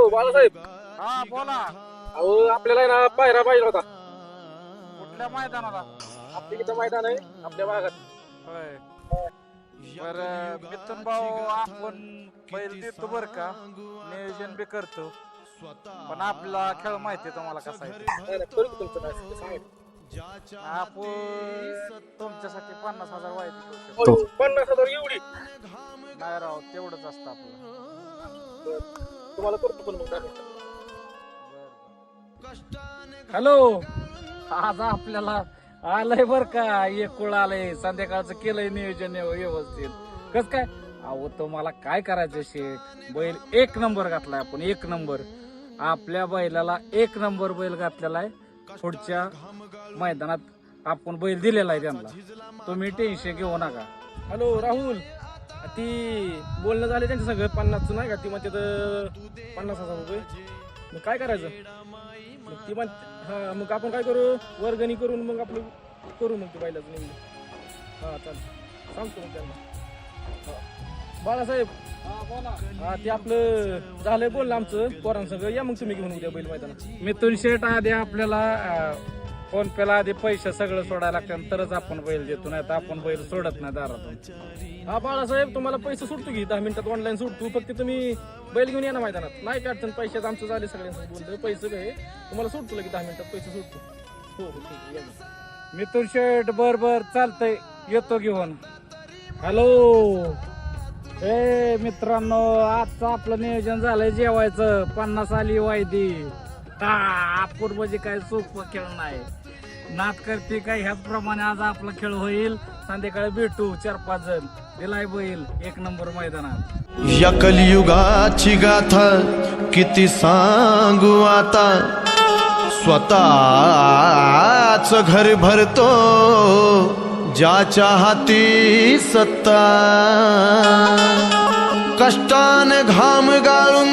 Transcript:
Hello Balasaheb. हा बोला. अहो आपल्याला आहे ना पायरा पाहिजे होता. कुठल्या मैदानाला? आपल्या इथं मैदान आहे आपल्या भागात. होय. बर मिथुन भाऊ आपण बैल देतो बर का, नियोजन बी करतो, पण आपला खेळ माहिती आहे तुम्हाला कसा आहे. नाही नाही, करू की तुमचं काय असेल ते सांगा. आपण तुमच्यासाठी 50,000 वाईट घेऊ शकतो. अहो, 50,000 एवढी? नाही राव, तेवढंच असतं आपलं. तुम्हाला करतो पण मग काय म्हणता. हॅलो, आज आपल्याला आलंय बर का, एक कुळ आलंय, संध्याकाळचं केलंय नियोजन व्यवस्थित. कस काय? अहो तुम्हाला काय करायचं शेठ, बैल एक नंबर घातलाय आपण, एक नंबर. आपल्या बैलाला एक नंबर बैल घातलेला आहे. पुढच्या मैदानात आपण बैल दिलेला आहे त्यांना, तुम्ही टेन्शन घेऊ नका. हॅलो राहुल, ती बोलणं झाले त्यांच्या सगळं 50 नाही का, ती म्हणते 50,000 रुपये. मग काय करायचं? मग ती म्हण हा, मग आपण काय करू, वर्गणी करून मग आपलं करू मग ते बैलाचं नियोजन. हा चालेल, सांगतो मग त्यांना. बाळासाहेब, हा ते आपलं झालंय बोललं आमचं पोरांसंग, या मग तुम्ही घेऊन उद्या बैल मैदानात. मिथुन शेठ आधी आपल्याला फोन पेला आधी पैसे सगळं सोडायला लागतात, तरच आपण बैल देतो, नाही तर आपण बैल सोडत नाही दारातून. हा बाळासाहेब, तुम्हाला पैसे सुटतो की 10 मिनिटात ऑनलाईन सुटतो, फक्त तुम्ही बैल घेऊन या ना मैदानात. नाही काय अडचण, पैशाचं आमचं झाले सगळ्यांचं बोललं, पैसे काय तुम्हाला सुटतो की 10 मिनिटात पैसे सुटतो. हो हो ठीक आहे, या मग. मिथुन शेठ बर बर चालतंय, येतो घेऊन. हॅलो ए मित्रांनो, आजचं आपलं नियोजन झालंय जेवायचं, 50 आली वायदी. आपण म्हणजे काय सोपं खेळ नाही, नाद करते काय, ह्याच प्रमाणे आज आपला खेळ होईल. संध्याकाळी भेटू 4-5 जण, दिलाय बैल एक नंबर मैदानात. या कलियुगाची गाथा किती सांगू आता, स्वतःच घर भरतो ज्याच्या हाती सत्ता, कष्टाने घाम गाळून